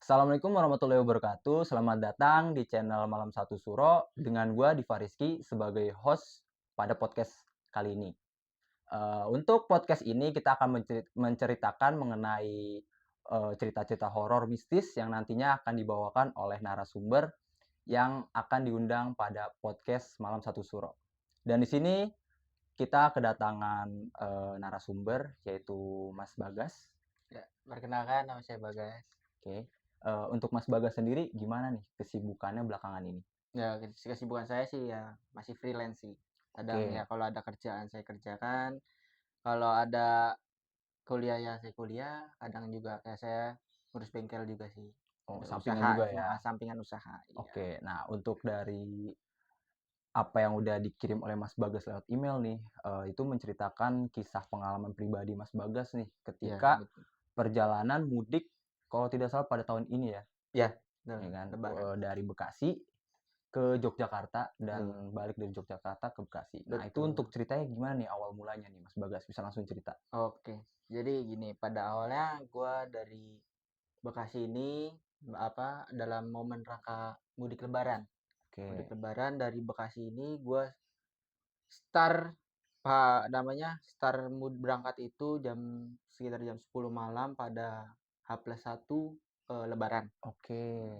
Assalamualaikum warahmatullahi wabarakatuh. Selamat datang di channel Malam Satu Suro dengan gua Diva Rizky sebagai host pada podcast kali ini. Untuk podcast ini kita akan menceritakan mengenai cerita-cerita horor mistis yang nantinya akan dibawakan oleh narasumber yang akan diundang pada podcast Malam Satu Suro. Dan di sini kita kedatangan narasumber yaitu Mas Bagas. Ya, perkenalkan nama saya Bagas. Oke. Untuk Mas Bagas sendiri gimana nih kesibukannya belakangan ini? Ya, kesibukan saya sih ya masih freelance sih. Kadang Oke. ya kalau ada kerjaan saya kerjakan, kalau ada kuliah ya saya kuliah, kadang juga kayak saya ngurus bengkel juga sih. Oh, Ada sampingan usaha, juga ya? sampingan usaha. Iya. Oke. Nah, untuk dari apa yang udah dikirim oleh Mas Bagas lewat email nih, itu menceritakan kisah pengalaman pribadi Mas Bagas nih Ya, ketika betul. perjalanan mudik kalau tidak salah pada tahun ini ya, Ya, ya kan? Lebaran. Dari Bekasi ke Yogyakarta Betul. dan balik dari Yogyakarta ke Bekasi. Nah, itu Betul. untuk ceritanya gimana nih awal mulanya nih Mas Bagas? Bisa langsung cerita? Oke. Jadi gini, pada awalnya gua dari Bekasi ini dalam momen rangka mudik Lebaran. Mudik Oke. Lebaran dari Bekasi ini gue berangkat itu sekitar jam 10 malam pada H+1 Lebaran. Oke.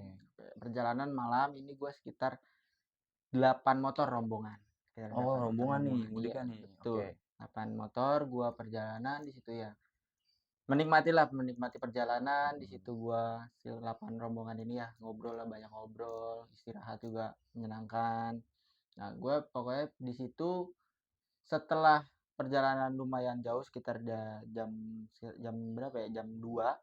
Perjalanan malam ini gue sekitar 8 motor rombongan. Sekitar Oh, 8 motor rombongan nih, rombongan. Iya, mudikan nih. betul. Oke. 8 motor gua perjalanan di situ ya. Menikmati perjalanan di situ gua 8 rombongan ini ya, ngobrol lah, banyak ngobrol, istirahat juga menyenangkan. Nah, gue pokoknya di situ setelah perjalanan lumayan jauh sekitar jam berapa ya, jam 2,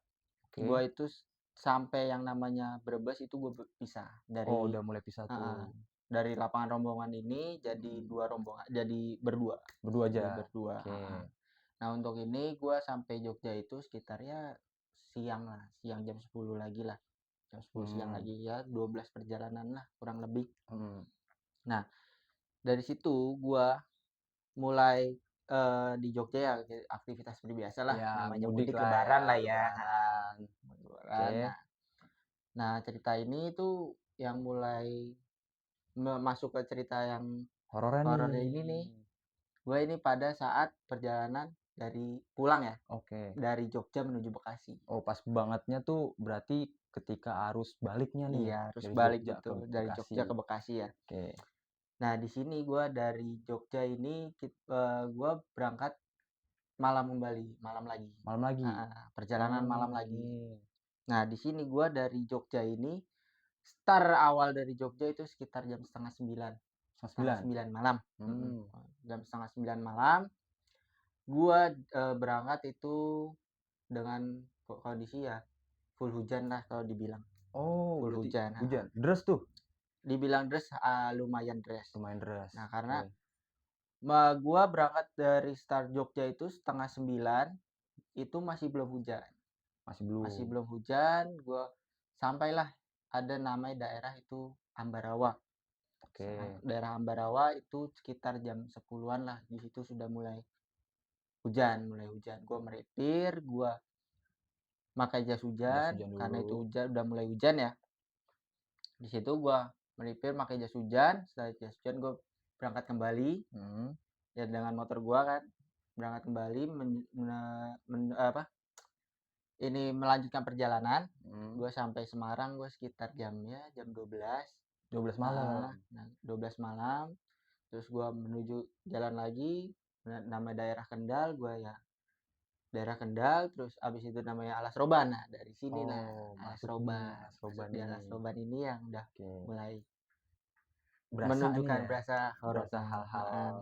Oke. gue itu sampai yang namanya Brebes itu gue pisah Oh, dari udah mulai pisah tuh. dari lapangan rombongan ini jadi Mhm. rombongan, jadi berdua. Berdua Jadi aja? berdua, Oke. Nah, untuk ini gue sampai Jogja itu sekitar ya siang lah, siang jam 10 lagi lah. Jam 10 siang Hmm. lagi ya, 12 perjalanan lah kurang lebih. Mhm. Nah, dari situ gue mulai di Jogja ya aktivitas seperti biasa lah, Ya, namanya mudik mudik lah ya, lebaran lah ya, lebaran. mudik Oke. lebaran. Nah, cerita ini tuh yang mulai masuk ke cerita yang Horornya horornya ini nih, nih. gue ini pada saat perjalanan dari pulang ya, Oke. dari Jogja menuju Bekasi. Oh, pas bangetnya tuh berarti ketika arus baliknya nih Iya, harus dari balik Jogja ke betul, dari Bekasi. Jogja ke Bekasi ya. Oke. Nah, di sini gue dari Jogja ini gue berangkat malam kembali, malam lagi. Malam lagi? Perjalanan malam Oh, lagi. oke. Nah, di sini gue dari Jogja ini, start awal dari Jogja itu sekitar jam setengah 9, Setengah setengah sembilan? 9 malam. Hmm. Jam setengah 9 malam, gue berangkat itu dengan kondisi ya full hujan lah kalau dibilang. Oh, Full berarti hujan. hujan? Deras tuh? Dibilang deras, lumayan deras. Lumayan deras. Nah, karena Oke. gua berangkat dari start Jogja itu setengah 9, itu masih belum hujan. Masih Masih belum? belum hujan, gua sampailah ada namanya daerah itu Ambarawa. Oke. Daerah Ambarawa itu sekitar jam 10-an lah, di situ sudah mulai hujan, Gua melipir, gua pakai jas Jas hujan, hujan karena itu dulu. udah mulai hujan ya. Di situ gua melipir pakai jas hujan, setelah jas hujan gua berangkat kembali. Hmm. Ya dengan motor gua kan, berangkat kembali melanjutkan perjalanan. Gua sampai Semarang gua sekitar jam 12. 12 Heeh, malam. nah 12 malam, terus gua menuju jalan lagi, nama daerah Kendal, daerah Kendal, terus abis itu namanya Alas Roban. Nah, dari sinilah Oh, Alas masuk nih, Roban. Mas Masuk Roban di Alas nih. Roban ini yang udah Oke. mulai Berasa nih menunjukkan ya, berasa berasa horornya, hal-hal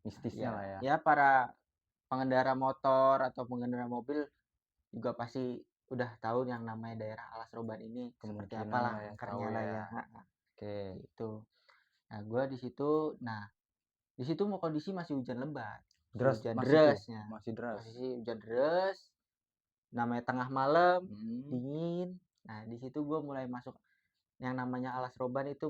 mistisnya ya, lah ya. ya para pengendara motor atau pengendara mobil juga pasti udah tahu yang namanya daerah Alas Roban ini seperti Kemungkinan apalah lah ya, tahu angkernya lah ya. ya, Oke. gitu. Nah, gua di situ mau kondisi masih hujan lebat, Deras hujan masih tuh, derasnya, masih deras. posisi hujan deras, namanya tengah malam, Hmm. dingin. Nah, di situ gua mulai masuk yang namanya Alas Roban itu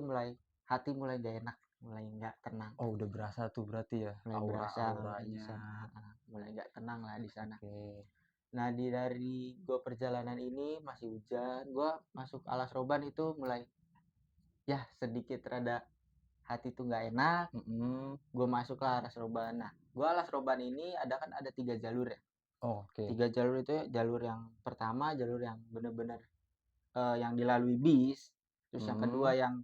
hati mulai gak enak, mulai nggak tenang, Oh, udah berasa tuh berarti ya mulai berasa di aura-auranya. sana, mulai nggak tenang lah di sana. Oke. Nah, dari gue perjalanan ini masih hujan, gue masuk Alas Roban itu mulai ya sedikit rada hati tuh nggak enak. Mhm. Gue masuklah Alas Roban. Nah, gue Alas Roban ini kan ada 3 jalur ya. Oke. 3 jalur itu ya, jalur yang pertama jalur yang bener-bener yang dilalui bis. Terus yang kedua Mhm. yang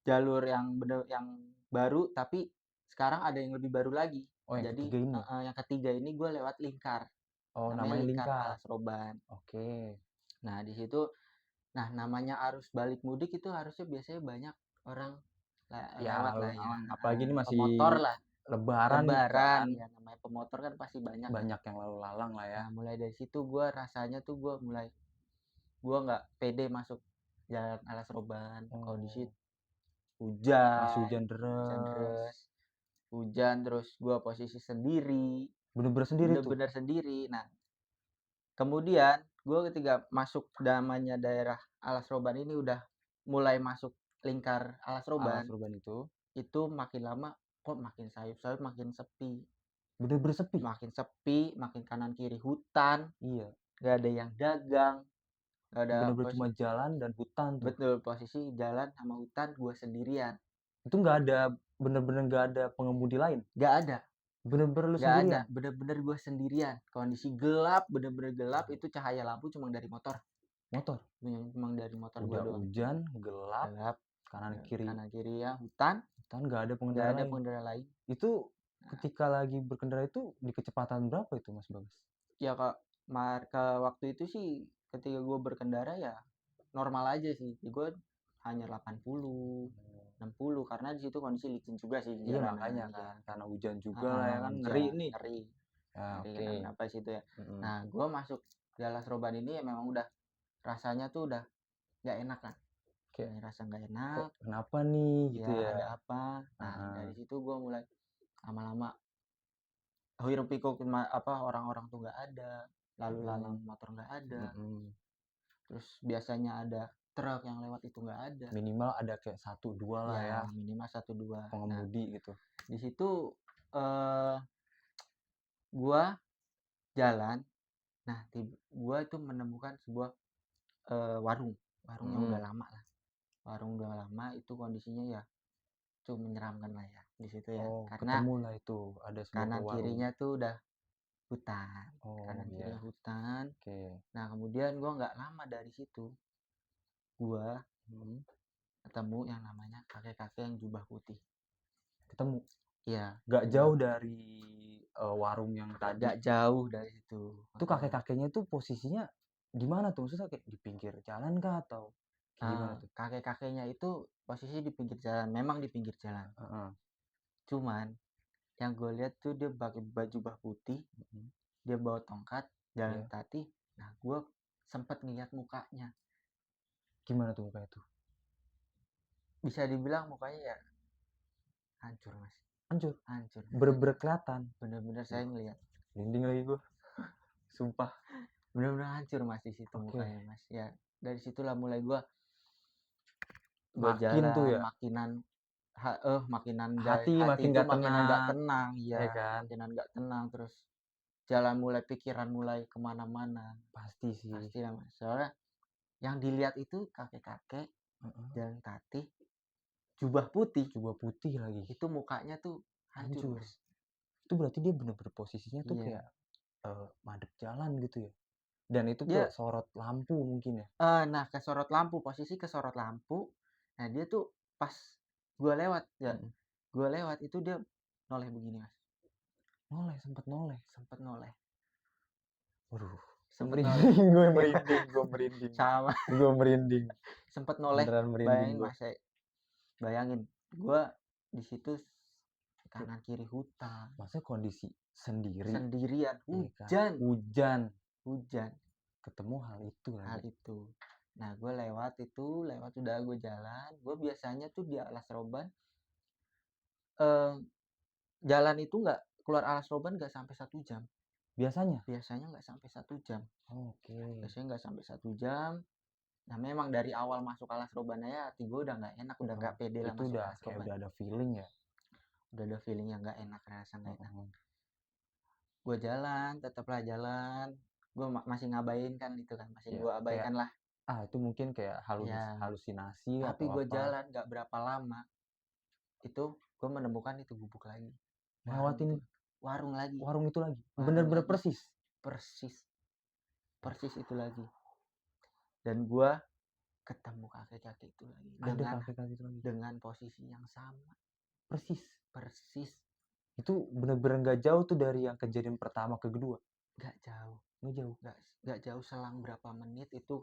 jalur yang baru tapi sekarang ada yang lebih baru lagi. Oh, yang Jadi ketiga ini? yang ketiga ini gue lewat Lingkar. Oh, Namanya namanya Lingkar Lingkar. Alas Roban. Oke. Nah, di situ namanya arus balik mudik itu harusnya biasanya banyak orang Ya, lewat lah ya, apalagi ini masih pemotor lah. lebaran gitu Lebaran kan, ya, namanya pemotor kan pasti banyak ya. banyak yang lalu lalang lah ya. Nah, mulai dari situ gue rasanya tuh gue nggak pede masuk jalan Alas Roban. Kondisi Oh, masih hujan, hujan hujan deras. deras, hujan terus gue posisi sendiri, Bener-bener sendiri tuh? bener-bener sendiri. Nah, kemudian gue ketika masuk namanya daerah Alas Roban ini udah mulai masuk lingkar Alas Alas Roban, Urban itu itu makin lama kok makin sayup-sayup, bener-bener sepi? makin kanan kiri hutan, Iya, gak ada yang dagang, gak ada bener-bener cuma jalan dan hutan tuh. betul posisi jalan sama hutan gue sendirian, Itu nggak ada, bener-bener nggak ada pengemudi lain? gak ada. Bener-bener lu Gak ada, sendirian? bener-bener gue sendirian. Kondisi gelap, bener-bener gelap. Itu cahaya lampu cuma dari motor. Motor? Cuma dari motor gue Udah doang. hujan, gelap, Gelap, kanan kiri kanan kiri ya hutan, hutan, nggak ada gak pengendara ada lain. pengendara lain. Itu Nah, ketika lagi berkendara itu di kecepatan berapa itu, Mas Bagas? ya kak, ke waktu itu sih ketika gue berkendara ya normal aja sih. Gue hanya 80, 60 karena di situ kondisi licin juga sih di Iya jalanan makanya ya. kan, karena hujan juga lah ya kan, ngeri Hujan, nih. ngeri, Ya ngeri oke. kenapa-napa situ ya. Mhm. Nah, gue masuk Jalan Seroban ini ya memang udah rasanya tuh udah gak enak kan. Kayak Rasa nggak kok enak, kenapa nih gitu ya ya? ada apa. Nah, Heeh. dari situ gue mulai lama-lama hiruk pikuk orang-orang tuh nggak ada, lalu lalang Mhm. motor nggak ada, Mhm. terus biasanya ada truk yang lewat itu nggak ada, Minimal ada kayak 1, 2 lah ya ya, minimal 1 2. Nah, pengemudi gitu. di situ eh gua jalan, nah gua itu menemukan sebuah warung, warung yang udah Mhm. lama lah, warung udah lama itu kondisinya ya cukup menyeramkan lah ya di situ ya, Oh, karena ketemulah itu, ada sebuah kanan warung. kirinya tuh udah hutan, Oh, kanan iya. kirinya hutan. Oke. Nah, kemudian gua nggak lama dari situ, gua Mhm. ketemu yang namanya kakek-kakek yang jubah putih. Ketemu? Iya, Nggak jubah jauh putih. dari, warung yang tadi? Nggak jauh dari situ, Itu kakek-kakeknya tuh posisinya di mana tuh? Maksudnya kayak di pinggir jalan kah atau kayak gimana tuh? kakek-kakeknya itu posisi di pinggir jalan, memang di pinggir jalan. Heeh. Cuman yang gue lihat tuh dia pakai baju jubah putih, Mhm. dia bawa tongkat, jalan Iya. kaki. Nah, gue sempet ngeliat mukanya. Gimana tuh mukanya tuh? Bisa dibilang mukanya ya hancur, Mas. Hancur? Hancur Bener-bener mukanya. kelihatan? Bener-bener saya ngeliat. Merinding lagi gua, sumpah. Bener-bener hancur, Mas, di situ Oke. mukanya, Mas. Ya, dari situlah mulai gue Makin tuh jalan ya, hati hati makin itu nggak makinan nggak tenang, tenang, ya ya kan? makinan nggak tenang, terus pikiran mulai kemana-mana. Pasti sih. Pasti lah, Mas, soalnya yang dilihat itu kakek-kakek Heeh. jalan kaki, jubah putih, Coba putih lagi, itu mukanya tuh hancur, hancur. Mas. Itu berarti dia bener-bener posisinya tuh Iya. kayak, madep jalan gitu ya? Dan itu Dia kesorot lampu mungkin ya? nah kesorot lampu, posisi kesorot lampu. Nah, dia tuh pas gua lewat ya, Mhm. gua lewat itu dia noleh begini, Mas. Noleh, sempet noleh. Sempet noleh. Waduh, Sempet noleh. merinding gue Iya, merinding gue merinding. sama. Gue merinding, Sempet noleh. beneran merinding Bayangin, gue. Mas, bayangin gua di situ kanan kiri hutan, Maksudnya kondisi sendiri, sendirian, ya kan? hujan, Hujan, hujan, ketemu hal itu hal lagi. itu. Nah, gue lewat udah gue jalan. Gue biasanya tuh di Alas Roban, eh, jalan itu nggak keluar Alas Roban nggak sampai 1 jam. Biasanya? Biasanya nggak sampai 1 jam. Oke. Biasanya nggak sampai 1 jam. Nah, memang dari awal masuk Alas Roban aja hati gue udah nggak enak, udah Heeh. nggak pede lah Itu masuk udah Alas kayak Roban. udah ada feeling ya? Udah ada feeling yang nggak enak, rasa nggak enak. Heeh. Gue jalan, tetaplah jalan. gue masih ngabain kan itu kan, masih Iya, gue kayak, abaikan lah. itu mungkin kayak Ya, halusinasi tapi atau gue apa. jalan nggak berapa lama, itu gue menemukan itu gubuk lagi, warung Lewatin itu, warung lagi, warung itu lagi, warung bener-bener lagi, persis? persis, persis itu lagi. Dan gue ketemu kakek-kakek itu lagi Ada kakek-kakek itu lagi? dengan posisi yang sama, Persis? persis, Itu bener-bener nggak jauh tuh dari yang kejadian pertama ke kedua? nggak jauh, Nggak jauh? nggak jauh, selang berapa menit itu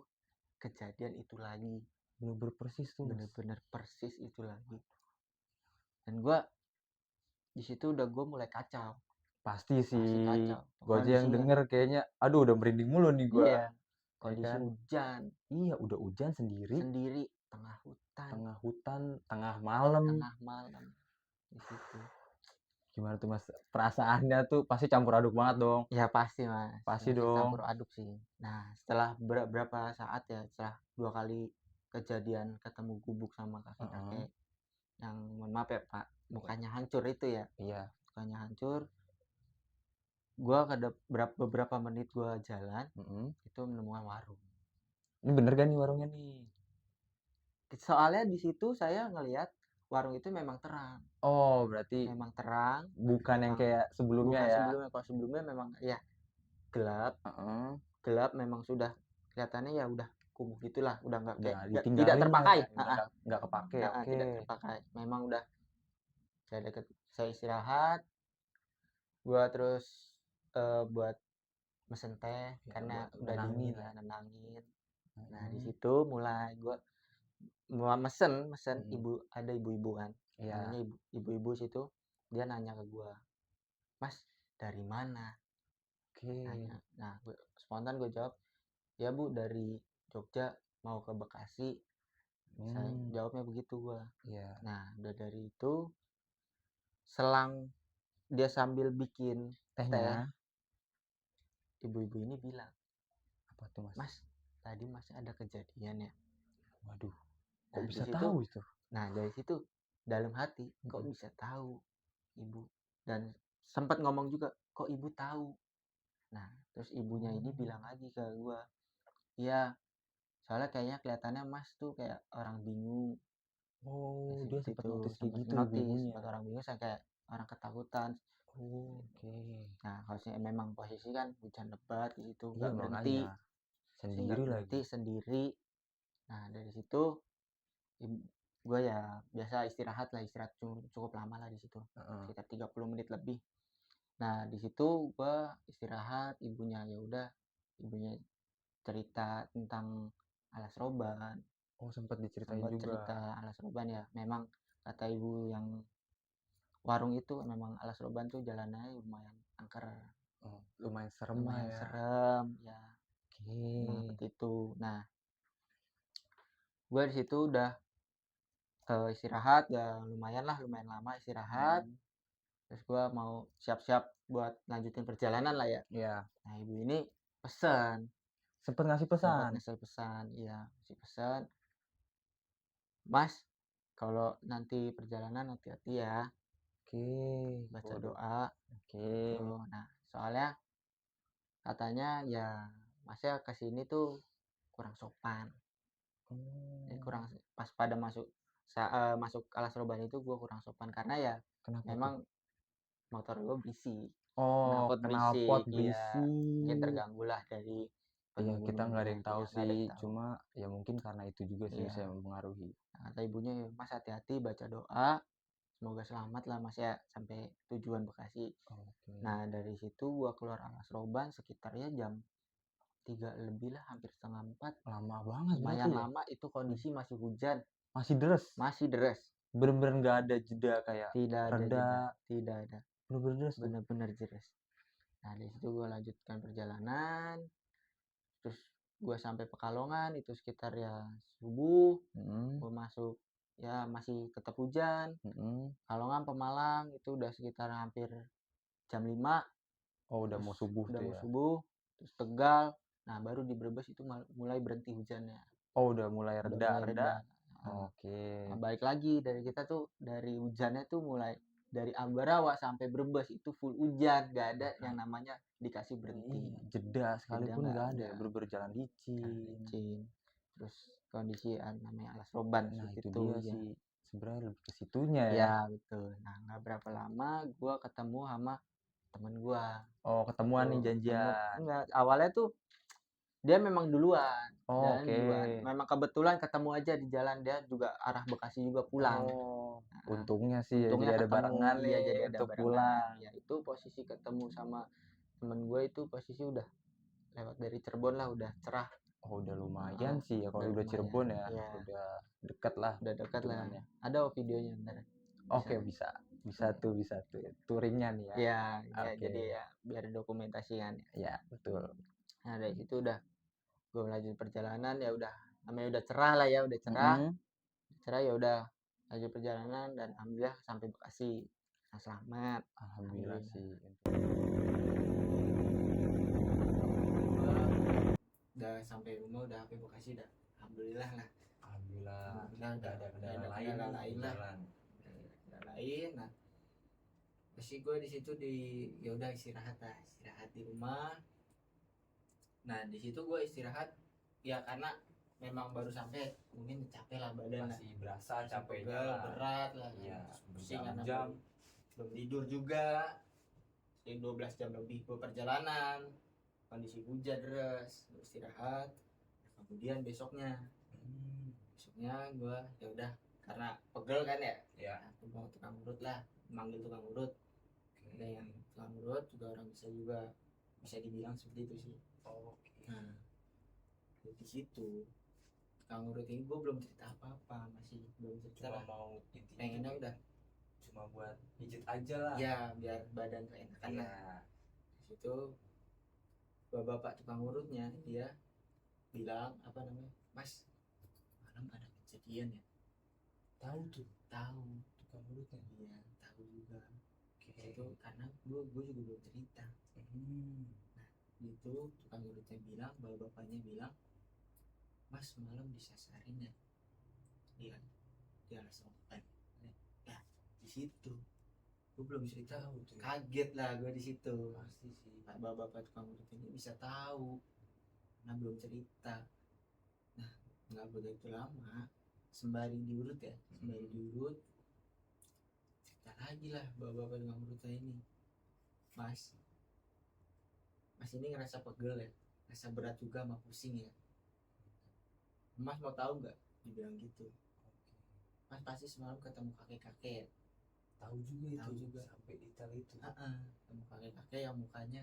kejadian itu lagi, Bener-bener persis tuh, Mas? bener-bener persis itu lagi. Dan gue di situ udah gue mulai kacau, Pasti pasti sih, kacau gua aja yang kondisinya. denger kayaknya, aduh udah merinding mulu nih gua, Iya, ya kondisi kan? hujan, Iya, udah hujan sendiri, sendiri, tengah hutan, tengah hutan, tengah malam. tengah malam di situ. Gimana tuh, Mas? Perasaannya tuh pasti campur aduk banget dong? Ya pasti Mas, Pasti masih campur dong. aduk sih. Nah, setelah berapa saat ya, setelah 2 kali kejadian ketemu gubuk sama Heeh, kakek-kakek yang mohon maaf ya Pak, iya, mukanya hancur itu ya, iya. mukanya hancur, gua beberapa menit gua jalan, Mhm. itu menemukan warung. Ini bener gak nih warungnya nih? Soalnya di situ saya ngelihat warung itu Oh, berarti memang terang, bukan yang memang kayak sebelumnya bukan ya? sebelumnya, kalau sebelumnya memang ya gelap, Heeh. gelap memang sudah kelihatannya ya udah kumuh gitulah, udah nggak Udah kayak tidak ditinggalin lah terpakai, ya, udah nggak kepake, oke. tidak terpakai. Memang udah saya istirahat, gua terus, buat mesen teh Ya karena buat udah nenangin dingin lah ya, ya. nenangin. Nah, di Mhm, situ mulai gua mesen mesen mhm. ada ibu-ibu kan, namanya Iya, ibu-ibu situ, dia nanya ke gua, "Mas, dari mana?" oke. Nanya. Nah, spontan gue jawab, "Ya Bu, dari Jogja mau ke Bekasi." Saya Mmm, jawabnya begitu gua. iya. Nah, udah dari itu, selang dia sambil bikin teh, Tehnya? ibu-ibu ini bilang, Apa tuh, Mas? "Mas, tadi Masnya ada kejadian ya?" Waduh, kok Nah, di bisa situ tahu itu? dari situ dalam hati, "Kok Mhm. bisa tahu Ibu?" Dan sempat ngomong juga, "Kok Ibu tahu?" Nah, terus ibunya ini Oh. bilang lagi ke gua, "Iya, soalnya kayaknya kelihatannya Mas tuh kayak orang bingung." Ya Oh, dia seperti sempet itu, notice kayak sempat gitu notice, ibu-ibunya? sempat orang bingung saya kayak orang ketakutan. Oke. Nah, harusnya memang posisi kan hujan lebat di situ, Iya nggak berhenti, makanya, saya nggak sendiri lagi. berhenti sendiri. Nah, dari situ gue ya biasa istirahat lah, istirahat cukup lama lah di situ, Heeh. sekitar 30 menit lebih. Nah, di situ gue istirahat, ibunya ya udah, ibunya cerita tentang alas roban, Oh, sempet diceritain sempat juga? cerita alas roban ya, memang kata ibu yang warung itu memang alas roban tuh jalannya lumayan angker, Oh, lumayan serem lah lumayan ya? serem, ya memang Oke. seperti itu. Nah, gue di situ udah istirahat, ya lumayan lah, lumayan lama istirahat. Mhm. Terus gue mau siap-siap buat lanjutin perjalanan lah ya. Iya. Nah, ibu ini pesan, Sempet ngasih sempat pesan? ngasih pesan, iya, ngasih pesan, "Mas, kalau nanti perjalanan hati-hati ya, Oke. baca Waduh, doa." oke. Tuh. Nah, soalnya katanya ya Masnya ke sini tuh kurang sopan. Jadi Oh, kurang pas pada masuk alas roban itu gue kurang sopan karena ya kenapa tuh? memang motor gue berisik, Oh, knalpot knalpot berisik, iya, mungkin berisik. terganggulah dari Iya, kita nggak ada penunggu-nunggunya yang itu tahu ya, nggak ada sih, yang tahu. cuma ya mungkin karena itu juga sih bisa Iya, mempengaruhi. nah, kata ibunya, "Ya Mas hati-hati baca doa, semoga selamat lah Mas ya sampai tujuan Bekasi." Oke. Nah, dari situ gua keluar alas roban sekitar ya jam 3 lebih lah, hampir setengah 4. Lama banget berarti Lumayan ya? lama itu Wih, kondisi masih hujan, masih deres? masih deras, Bener-bener nggak ada jeda kayak tidak ada reda, jeda, tidak ada, bener-bener deres tuh? benar-benar deras. Nah, dari situ gua lanjutkan perjalanan, terus gua sampai Pekalongan itu sekitar ya subuh, Mhm, gua masuk ya masih tetap hujan. mhm. Pekalongan, Pemalang itu udah sekitar hampir jam 5, Oh, udah terus mau subuh udah tuh mau ya? subuh, terus Tegal. Nah, baru di Brebes itu mulai berhenti hujannya, Oh, udah mulai udah mulai reda-reda? reda, heeh. Oke. Nah, balik lagi dari kita tuh dari hujannya tuh mulai dari Ambarawa sampai Brebes itu full hujan, gak ada yang namanya dikasih berhenti. Jeda sekalipun nggak nggak ada, ada. berjalan licin. Licin. Terus kondisi namanya alas roban Nah di itu situ, dia ya. sih sebenarnya lebih ke situnya ya. Ya betul. Nah nggak berapa lama gue ketemu sama temen gue. Oh ketemuan nih janjian. Enggak, awalnya tuh dia memang duluan, Oh, jalan oke. duluan. Memang kebetulan ketemu aja di jalan, dia juga arah Bekasi juga pulang. Oh, Nah, untungnya sih ya, untungnya jadi ada ketemu, barengan iya nih jadi ada untuk barengan. pulang. Ya itu posisi ketemu sama temen gue itu posisi udah lewat dari Cirebon lah, udah cerah. Oh udah lumayan sih ya kalau udah udah lumayan. Cirebon ya, Iya. udah deket lah Udah dekat lah. hitungannya. Ada videonya ntar. Oke bisa tuh touringnya nih ya. Ya, Oke. jadi ya biar dokumentasikan. Ya betul. Nah dari situ udah gue lanjut perjalanan, ya udah namanya udah cerah lah ya, udah cerah. Cerah ya udah lanjut perjalanan dan alhamdulillah sampai Bekasi. Nah, selamat. Alhamdulillah sih. Udah sampai rumah, udah sampai Bekasi dah. Alhamdulillah lah. Alhamdulillah. Udah ada kendala lain lah. jalan. Kendala lain. Nah, pasti gue di situ ya udah istirahat di rumah. Nah di situ gue istirahat ya karena memang baru sampai, mungkin capek lah badan, Masih berasa capeknya lah, lah. berat lah, Iya, pusing karena jam. belum tidur juga, 12 jam lebih gue perjalanan, kondisi hujan deras, istirahat. Kemudian besoknya gue ya udah karena pegel kan ya, aku mau tukang urut lah, manggil tukang urut. Ada yang tukang urut juga orang bisa dibilang seperti itu sih. Nah di situ tukang urut ini gue belum cerita apa-apa, masih belum cerita, Cuma lah. mau Pengennya udah cuma buat pijit aja lah. Ya biar badan keenakan lah. Di situ bapak tukang urutnya dia bilang apa namanya, Mas malam ada kejadian ya. Tahu tukang urutnya. Iya tahu juga. Itu karena gue juga belum cerita. Nah itu tukang urutnya bilang, bapaknya bilang, Mas malam disasarin ya di alas roban. Nah di situ gue belum cerita, kaget lah gue di situ. Pasti sih bapak tukang urut ini bisa tahu karena belum cerita. Nah nggak begitu lama sembari diurut cerita lagi lah bapak tukang urutnya ini, Mas ini ngerasa pegel ya, ngerasa berat juga sama pusing ya. Mas mau tahu nggak? Dibilang gitu. Mas pasti semalam ketemu kakek-kakek ya. Tahu juga sampai detail itu. Ketemu kakek-kakek yang mukanya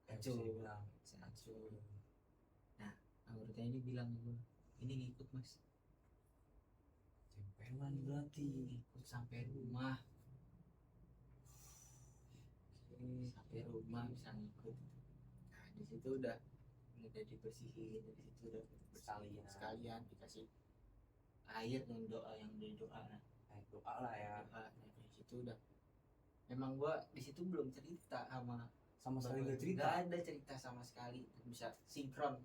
hancur. Nah anggotanya ini bilang gue, ini ngikut Mas. Tempelan berarti, ngikut sampai rumah. Sampai rumah bisa ngikut. Nah di situ udah dibersihin, dari situ udah sekalian dikasih air dan doa yang dari doa lah ya. Nah di situ udah, memang gua di situ belum cerita sama sekali, nggak ada cerita sama sekali, bisa sinkron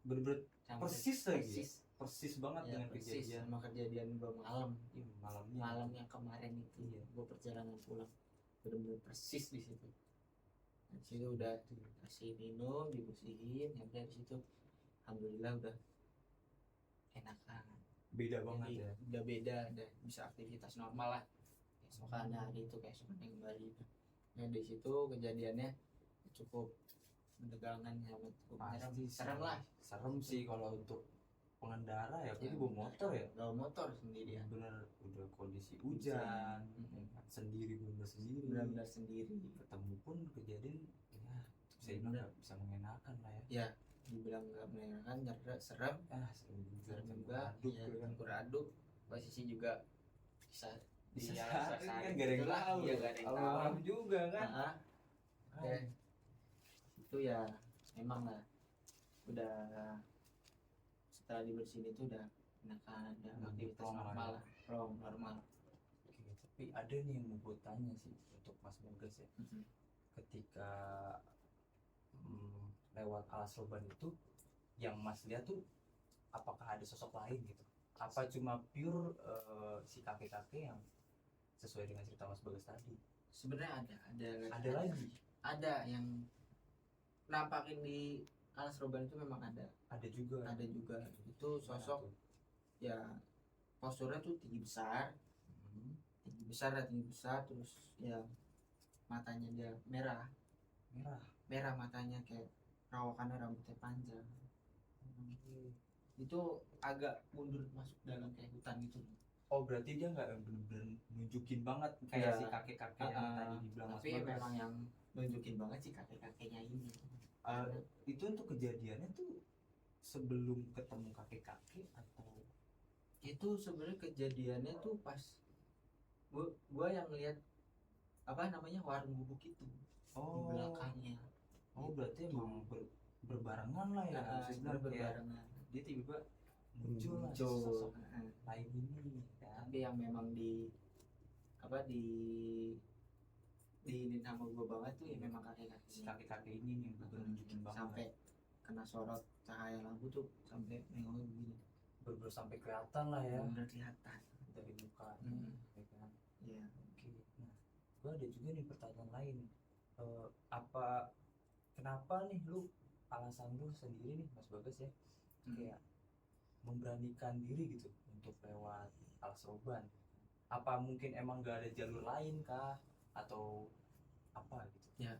bener-bener persis banget ya, dengan kejadian sama kejadian gua malam yang kemarin itu. Gua perjalanan pulang bener-bener persis di situ. Di situ udah dikasih minum, dibersihin, ya udah di situ alhamdulillah udah enakan. Beda banget. Jadi, ya udah beda, udah bisa aktivitas normal lah keesokan hari itu, keesokan yang kembali. Nah di situ kejadiannya cukup menegangkan ya, cukup serem sih kalau untuk pengendara ya, jadi bawa motor sendiri ya, bener udah kondisi hujan, benar-benar sendiri, ketemu pun kejadian ya bisa mengenakan lah ya. Dibilang nggak mengenakan, serem juga, campur aduk, posisi juga bisa kan gak ada yang tahu, gak ada yang tahu juga kan. Itu ya memang lah, udah setelah dibersihin itu udah enakan, udah aktivitas normal lah, normal. Tapi ada nih yang mau gue tanya sih untuk Mas Bagas ya. Ketika lewat alas roban itu yang Mas lihat tuh, apakah ada sosok lain gitu? Apa cuma pure si kakek-kakek yang sesuai dengan cerita Mas Bagas tadi? Sebenarnya Ada lagi? Ada yang nampakin di Alas Roban itu memang ada Juga. Itu sosok ya posturnya tuh tinggi besar terus ya matanya dia merah matanya, kayak perawakannya rambutnya panjang. Itu agak mundur masuk dalam kayak hutan gitu. Oh, berarti dia nggak bener-bener nunjukin banget kayak si kakek-kakek yang tadi dibilang Mas tapi Bagas. memang yang nunjukin banget sih kakek-kakeknya ini. Itu untuk kejadiannya tuh sebelum ketemu kakek-kakek atau? Itu sebenarnya kejadiannya tuh pas gua yang lihat warung bubuk itu di belakangnya. Berarti emang berbarengan lah ya, berbarengan. Dia tiba-tiba muncul lah sosok lain ini kan. Tapi yang memang di ini sama gue banget tuh ya memang kakek-kakek ini yang nunjukin banget sampai kena sorot cahaya lampu tuh sampai nengok begini, bener sampai kelihatan lah ya, bener kelihatan dari muka ya kan. Iya. Oke. Nah, gue ada juga nih pertanyaan lain. Kenapa nih alasan lu sendiri nih Mas Bagas ya, kayak memberanikan diri gitu untuk lewat Alas Roban? Apa mungkin emang gak ada jalur lain kah atau apa gitu? Ya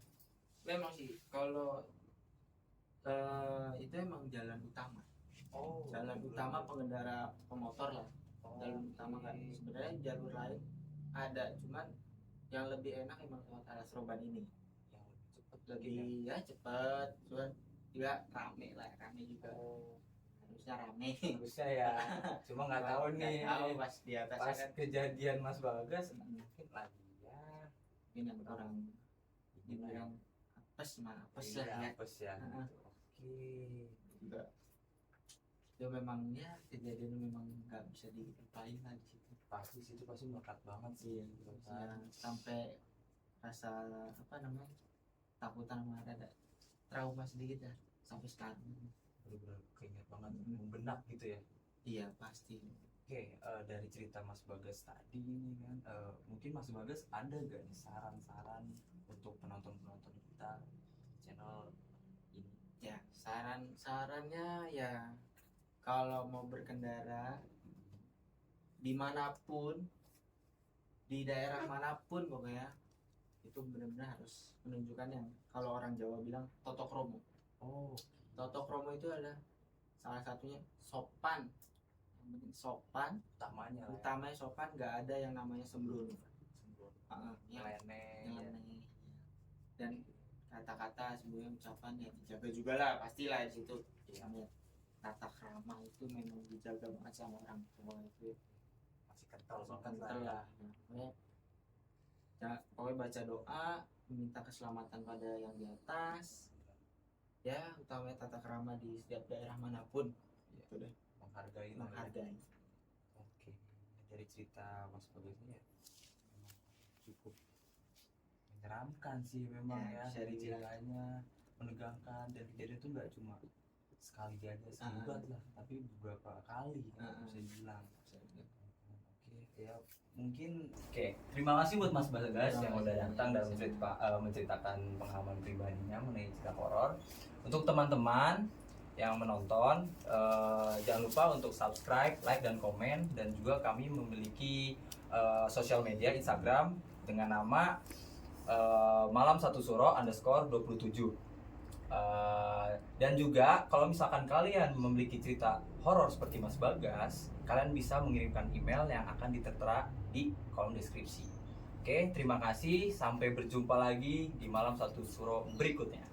memang sih kalau itu emang jalan utama. Jalan utama pengendara pemotor lah. Jalan utama kan sebenarnya jalur lain ada, cuman yang lebih enak emang lewat Alas Roban ini, yang lebih cepet cuman juga rame juga. Harusnya ya. Cuma nggak tahu nih. Pas di atas pas kan kejadian Mas Bagas mungkin lagi ya. Ini orang dibilang apes lah ya. Oke. Juga ya memang ya kejadian memang nggak bisa dilupain lah di situ. Pasti situ pasti melekat banget sih. Sampai rasa takutan sama ada trauma sedikit ya sampai sekarang. Bener-bener keinget banget, membenak gitu ya. Iya pasti. Oke, dari cerita Mas Bagas tadi ini kan, mungkin Mas Bagas ada gak nih saran-saran untuk penonton-penonton kita channel ini? Ya sarannya ya kalau mau berkendara dimanapun, di daerah manapun pokoknya, itu benar-benar harus menunjukkan yang kalau orang Jawa bilang totokromo. Totokromo itu adalah salah satunya sopan. Yang penting sopan, utamanya sopan, nggak ada yang namanya sembrono. Nyeleneh. Dan kata-kata sebelumnya ucapan ya dijaga juga lah, pastilah di situ. Tata krama itu memang dijaga banget sama orang tua itu. Masih kental lah. Pokoknya baca doa, meminta keselamatan pada yang di atas. Ya, utamanya tata krama di setiap daerah manapun. Itu deh. Menghargai. Oke. Dari cerita Mas Bagas ini ya cukup menyeramkan sih memang ya. Dari ceritanya menegangkan, dan kejadian itu nggak cuma sekali aja sekibat lah, tapi beberapa kali bisa dibilang. Oke, ya mungkin terima kasih buat Mas Bagas yang udah datang dan menceritakan pengalaman pribadinya mengenai cerita horor. Untuk teman-teman yang menonton, jangan lupa untuk subscribe, like, dan komen. Dan juga kami memiliki sosial media Instagram dengan nama malam1suro_27. Dan juga kalau misalkan kalian memiliki cerita horor seperti Mas Bagas, kalian bisa mengirimkan email yang akan ditertera di kolom deskripsi. Oke, terima kasih, sampai berjumpa lagi di Malam Satu Suro berikutnya.